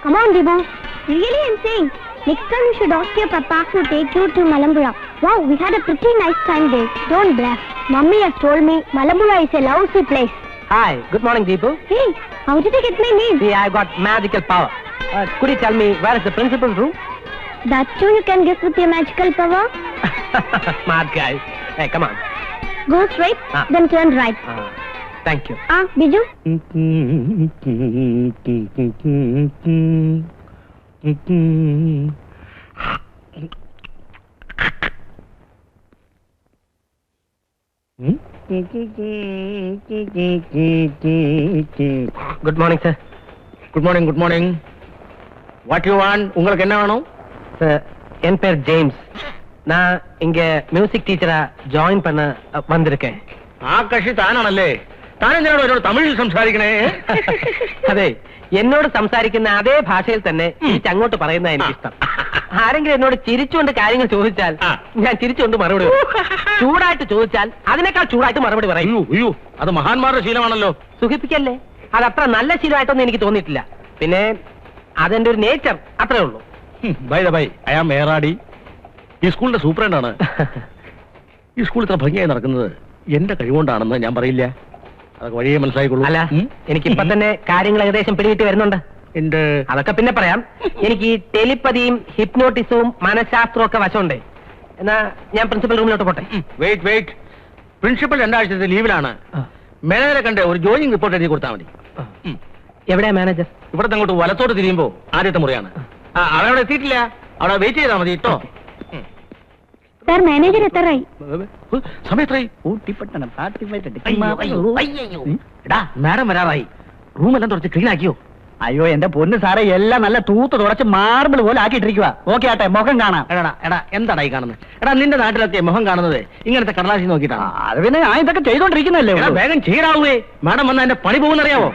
Come on, Dibu. Really, I'm saying. Next time you should ask your papa to take you to Malambula. Wow, we had a pretty nice time there. Don't bluff. Mummy has told me Malambula is a lousy place. Hi, good morning, Deepu. Hey, how did you get my name? See, I got magical power. Could you tell me where is the principal's room? That too you can guess with your magical power? Smart guys. Hey, come on. Go straight, then turn right. Thank you. Biju? Good morning, sir. Good morning, good morning. What you want? உங்களுக்கு என்ன வேணும்? Sir, என் பேர் James. நான் இங்க music டீச்சரா join பண்ண வந்திருக்கேன். ആകാശി താനാണല്ലേ? താൻ എന്തിനാണ് എന്നോട് തമിഴിൽ സംസാരിക്കണേ? അതെ, എന്നോട് സംസാരിക്കുന്ന അതേ ഭാഷയിൽ തന്നെ അങ്ങോട്ട് പറയുന്ന എനിക്കിഷ്ടം. ആരെങ്കിലും എന്നോട് ചിരിച്ചുകൊണ്ട് കാര്യങ്ങൾ ചോദിച്ചാൽ ഞാൻ ചിരിച്ചുകൊണ്ട് മറുപടി ചൂടായിട്ട് ചോദിച്ചാൽ അതിനേക്കാൾ ചൂടായിട്ട് മറുപടി പറയും. അയ്യോ, അത് മഹാന്മാരുടെ ശീലമാണല്ലോ. സുഖിപ്പിക്കല്ലേ, അതത്ര നല്ല ശീലമായിട്ടൊന്നും എനിക്ക് തോന്നിയിട്ടില്ല. പിന്നെ അതെന്റെ ഒരു നേച്ചർ, അത്രേ ഉള്ളൂ. ബൈ ഐ ആം മേറാടി. ഈ സ്കൂളിന്റെ സൂപ്രണ്ടാണ്. ഈ സ്കൂൾ ഇത്ര ഭംഗിയായി നടക്കുന്നത് എന്റെ കഴിവുകൊണ്ടാണെന്ന് ഞാൻ പറയില്ല. അതൊക്കെ വഴിയെ മനസ്സിലായിക്കൊള്ളൂ. അല്ല, എനിക്കിപ്പൊ തന്നെ കാര്യങ്ങൾ ഏകദേശം പിടികിട്ടി വരുന്നുണ്ട്. അതൊക്കെ പിന്നെ പറയാം. എനിക്ക് ഈ ടെലിപ്പതിയും ഹിപ്നോട്ടിസവും മനഃശാസ്ത്രവും ഒക്കെ വശമുണ്ട്. എന്നാ ഞാൻ പ്രിൻസിപ്പൽ റൂമിലോട്ട് പോട്ടെ. വെയിറ്റ്. പ്രിൻസിപ്പൽ 2 ആഴ്ചത്തെ ലീവിലാണ്. മാനേജറെ കണ്ട് ഒരു ജോയിനിങ് റിപ്പോർട്ട് എഴുതി കൊടുത്താൽ മതി. എവിടെയാ മാനേജർ? ഇവിടെ അങ്ങോട്ട് വലത്തോട്ട് തിരിയുമ്പോ ആദ്യത്തെ മുറിയാണ്. അവിടെ എത്തിയിട്ടില്ല, അവിടെ വെയിറ്റ് ചെയ്താൽ മതി കേട്ടോ. Sir, manager എത്തറായി? സമയത്തായി. മാഡം വരാറായി. റൂമെല്ലാം തുടച്ച് ക്ലീൻ ആക്കിയോ? അയ്യോ എന്റെ പൊന്ന് സാറേ, എല്ലാം നല്ല തൂത്ത് തുടച്ച് മാർബിൾ പോലെ ആക്കിയിട്ടിരിക്കുക. ഓക്കെ ആട്ടെ, മുഖം കാണാം. എടാ എന്താടാ ഈ കാണുന്നത്? എടാ നിന്റെ നാട്ടിലൊക്കെ മുഖം കാണുന്നത് ഇങ്ങനത്തെ കടലാശി നോക്കിയിട്ടാണ്. അത് പിന്നെ ഞാൻ ഇതൊക്കെ ചെയ്തോണ്ടിരിക്കുന്നല്ലേ. വേഗം ചെയ്യടാവേ, മാഡം വന്ന എന്റെ പണി പോകുന്നറിയാവോ?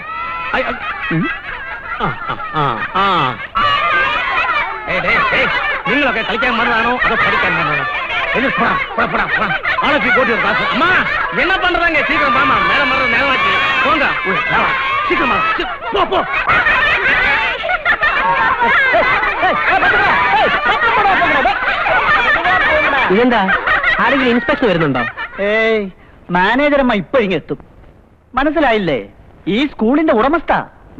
നിങ്ങളൊക്കെ കളിക്കാൻ വന്നതാണോ അതോ പഠിക്കാൻ വന്നതാണോ? என்ன பண்றாங்க? சீக்கிரம் மாமா, நேரம் வர்றது நேரமாச்சு. போங்க, சீக்கிரமா போ. ഇതെന്താ, ആരെങ്കിലും ഇൻസ്പെക്ടർ വരുന്നുണ്ടോ? ഏയ്, മാനേജറമ്മ ഇപ്പൊ ഇങ്ങെത്തും. മനസ്സിലായില്ലേ? ഈ സ്കൂളിന്റെ ഉടമസ്ഥ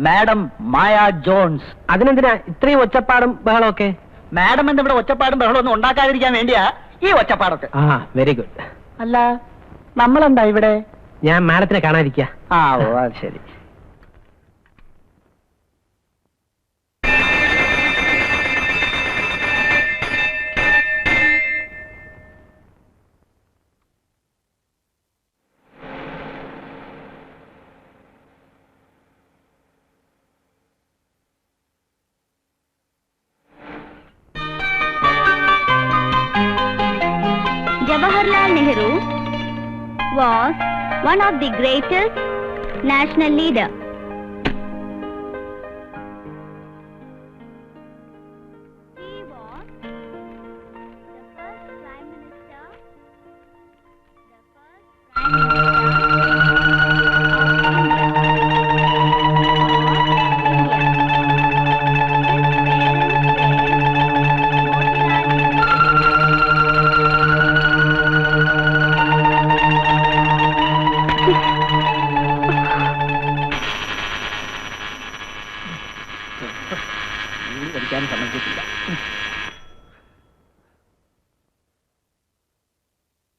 മാഡം മായ ജോൺസ്. അതിനെന്തിനാ ഇത്രയും ഒച്ചപ്പാടും ബഹളമൊക്കെ? മാഡം എന്താ ഇവിടെ ഒച്ചപ്പാടും ബഹളം ഒന്നും ഉണ്ടാക്കാതിരിക്കാൻ വേണ്ടിയാ ഈ ഒച്ചപ്പാടൊക്കെ. Very good. അല്ല, നമ്മളെന്താ ഇവിടെ? ഞാൻ മാഡത്തിനെ കാണാതിരിക്കുക. ഓ അത് ശരി. Jawaharlal Nehru was one of the greatest national leader. He was the first Prime Minister of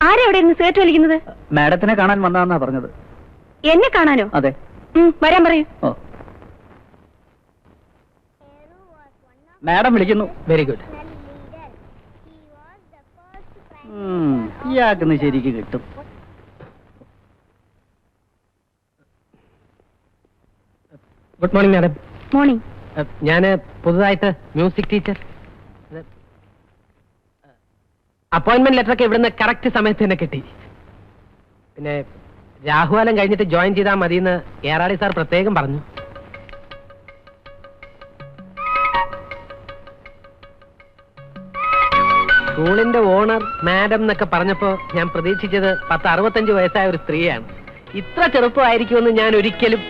ആരെവിടെ ഇന്ന് സിഗരറ്റ് വലിക്കുന്നത്? മാഡത്തിനെ കാണാൻ വന്നതാന്നാ പറഞ്ഞത്. എന്നെ കാണാനോ? അതെ. വരാൻ പറയൂ. മാഡം വിളിക്കുന്നു. Very good. ഇയാൾക്കിന്ന് ശരിക്ക് കിട്ടും. Good morning madam. മോർണിംഗ്. ഞാന് പുതുതായിട്ട് മ്യൂസിക് ടീച്ചർ. അപ്പോയിന്റ്മെന്റ് ലെറ്റർ ഒക്കെ ഇവിടുന്ന് കറക്റ്റ് സമയത്ത് തന്നെ കിട്ടി. പിന്നെ രാഹുകാലം കഴിഞ്ഞിട്ട് ജോയിൻ ചെയ്താൽ മതിയെന്ന് ഏറാടി സാർ പ്രത്യേകം പറഞ്ഞു. സ്കൂളിന്റെ ഓണർ മാഡം എന്നൊക്കെ പറഞ്ഞപ്പോ ഞാൻ പ്രതീക്ഷിച്ചത് 65 വയസ്സായ ഒരു സ്ത്രീയാണ്. ഇത്ര ചെറുപ്പമായിരിക്കുമെന്ന് ഞാൻ ഒരിക്കലും.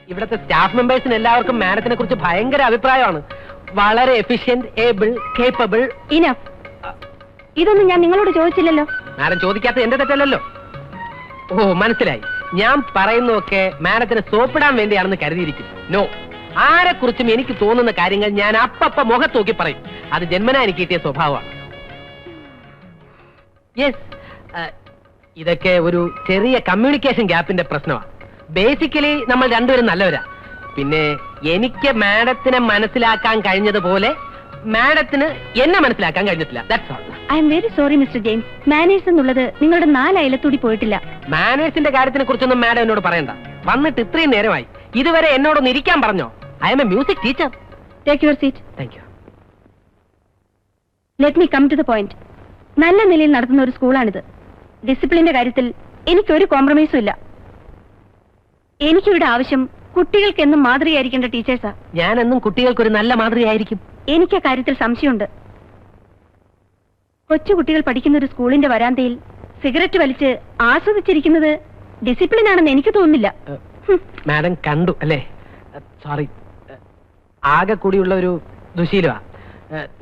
ഇവിടുത്തെ സ്റ്റാഫ് മെമ്പേഴ്സിന് എല്ലാവർക്കും മാഡത്തിനെ കുറിച്ച് ഭയങ്കര അഭിപ്രായമാണ്. വളരെ എഫിഷ്യന്റ്, ഏബിൾ, കേപ്പബിൾ. ഇനഫ്. ഇതൊന്നും ഞാൻ നിങ്ങളോട് ചോദിച്ചില്ലല്ലോ. മാഡം ചോദിക്കാത്ത എന്റെ തെറ്റല്ലല്ലോ. ഓ, മനസ്സിലായി. ഞാൻ പറയുന്നതൊക്കെ മാഡത്തിന് സോപ്പിടാൻ വേണ്ടിയാണെന്ന് കരുതിയിരിക്കും. നോ, ആരെക്കുറിച്ചും എനിക്ക് തോന്നുന്ന കാര്യങ്ങൾ ഞാൻ അപ്പപ്പ മുഖത്ത് നോക്കി പറയും. അത് ജന്മനാ എനിക്ക് കിട്ടിയ സ്വഭാവമാണ്. യെസ്, ഇതൊക്കെ ഒരു ചെറിയ കമ്മ്യൂണിക്കേഷൻ ഗ്യാപ്പിന്റെ പ്രശ്നമാണ്. ബേസിക്കലി നമ്മൾ രണ്ടുപേരും നല്ലവരാ. പിന്നെ എനിക്ക് മാഡത്തിനെ മനസ്സിലാക്കാൻ കഴിഞ്ഞതുപോലെ മാഡത്തിന് എന്നെ മനസ്സിലാക്കാൻ കഴിഞ്ഞിട്ടില്ല. That's all. I am very sorry mister James. Manners എന്നുള്ളത് നിങ്ങളുടെ 4 അയലത്തൂടി പോയിട്ടില്ല. മാനേഴ്സിന്റെ കാര്യത്തിനെ കുറിച്ചൊന്നും മാഡം എന്നോട് പറയണ്ട. വന്നിട്ട് ഇത്രയും നേരമായി, ഇതുവരെ എന്നോടൊന്ന് ഇരിക്കാൻ പറഞ്ഞോ? I am a music teacher. Take your seat. Thank you. Let me come to the point. നല്ല നിലയിൽ നടത്തുന്ന ഒരു സ്കൂളാണിത്. ഡിസിപ്ലിന്റെ കാര്യത്തിൽ എനിക്കൊരു കോംപ്രമൈസും ഇല്ല. എനിക്കിവിടെ ആവശ്യം കുട്ടികൾക്ക് എന്നും മാതൃകയായിരിക്കേണ്ട ടീച്ചേഴ്സാ. ഞാനെന്നും കുട്ടികൾക്കൊരു നല്ല മാതൃകയായിരിക്കും. എനിക്ക് ആ കാര്യത്തിൽ സംശയമുണ്ട്. കൊച്ചുകുട്ടികൾ പഠിക്കുന്ന ഒരു സ്കൂളിന്റെ വരാന്തയിൽ സിഗരറ്റ് വലിച്ച് ആസ്വദിച്ചിരിക്കുന്നത് ഡിസിപ്ലിൻ ആണെന്ന് എനിക്ക് തോന്നുന്നില്ല. മാഡം കണ്ടു അല്ലേ? സോറി, ആകെ കൂടിയുള്ള ഒരു ദുശീലമാ.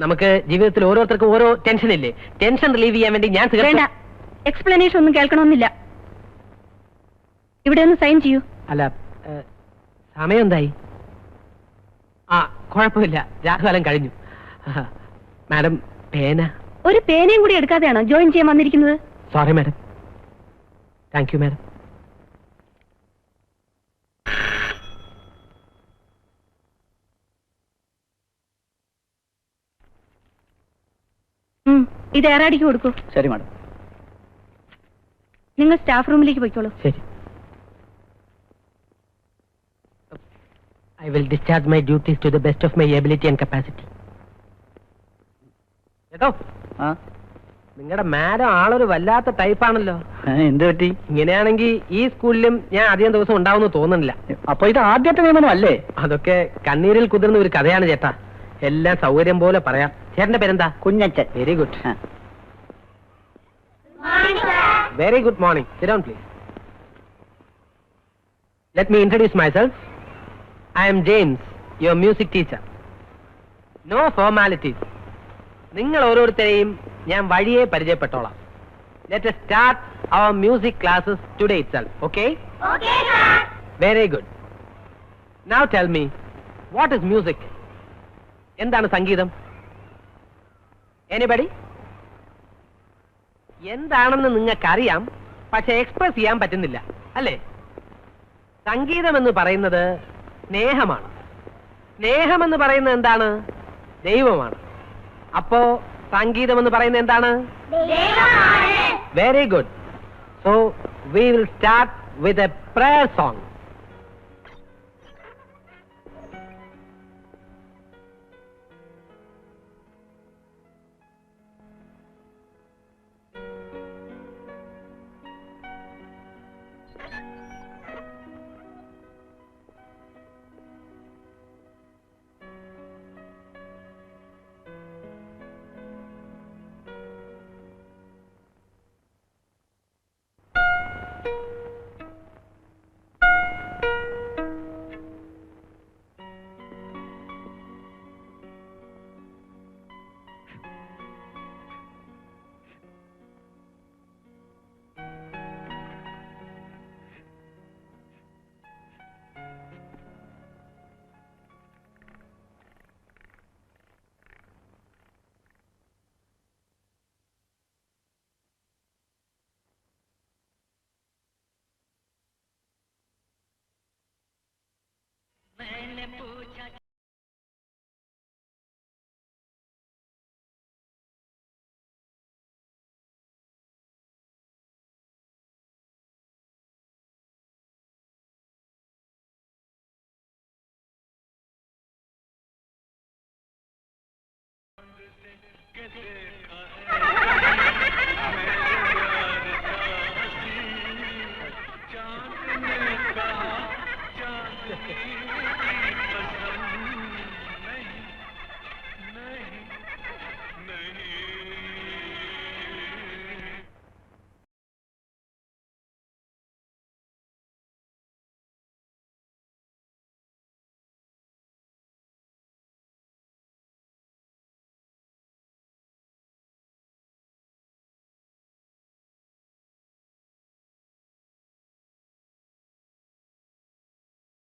നമുക്ക് ജീവിതത്തിൽ ഓരോരുത്തർക്കും ഓരോ ടെൻഷൻ ഇല്ലേ? ടെൻഷൻ റിലീവ് ചെയ്യാൻ വേണ്ടി ഞാൻ വേണ്ട, എക്സ്പ്ലനേഷൻ ഒന്നും കേൾക്കണമെന്നില്ല. ഇവിടെ ഒന്ന് സൈൻ ചെയ്യൂ. അല്ല, സമയം എന്തായി? ആ, കുഴപ്പമില്ല, രാഘുകാലം കഴിഞ്ഞു. മാഡം, പേന. ഒരു പേനയും കൂടി എടുക്കാതെയാണോ ജോയിൻ ചെയ്യാൻ വന്നിരിക്കുന്നത്? Sorry madam. Thank you madam. ഇത് ഏറാടിക്ക് കൊടുക്കൂ. ശരി മാഡം. നിങ്ങൾ സ്റ്റാഫ് റൂമിലേക്ക് പോയിക്കോളൂ. ശരി. I will discharge my duties to the best of my ability and capacity. കേട്ടോ, നിങ്ങളുടെ മാഡം ആളൊരു വല്ലാത്ത ടൈപ്പാണല്ലോ. എന്ത് പറ്റി? ഇങ്ങനെയാണെങ്കിൽ ഈ സ്കൂളിലും ഞാൻ അധികം ദിവസം ഉണ്ടാവുമെന്ന് തോന്നുന്നില്ല. അപ്പൊ ഇത് ആദ്യത്തെ നിയമനം അല്ലേ? അതൊക്കെ കണ്ണീരിൽ കുതിർന്ന ഒരു കഥയാണ് ചേട്ടാ. എല്ലാം സൗകര്യം പോലെ പറയാം. ചേട്ടന്റെ പേരെന്താ? Kunjachan. Very good. Very good morning. Sit down please. Let me introduce myself. I am James, your music teacher. No formalities. നിങ്ങൾ ഓരോരുത്തരെയും ഞാൻ വഴിയെ പരിചയപ്പെട്ടോളാം. Let us start our music classes today itself, okay? Okay, sir. Very good. Now tell me, what is music? എന്താണ് സംഗീതം? Anybody? എന്താണെന്ന് നിങ്ങൾക്കറിയാം, പക്ഷെ express ചെയ്യാൻ പറ്റുന്നില്ല, അല്ലേ? സംഗീതം എന്ന് പറയുന്നത് സ്നേഹമാണ്. സ്നേഹമെന്ന് പറയുന്നത് എന്താണ്? ദൈവമാണ്. അപ്പോ സംഗീതം എന്ന് പറയുന്നത് എന്താണ്? Very good. So we will start with a prayer song. Get it.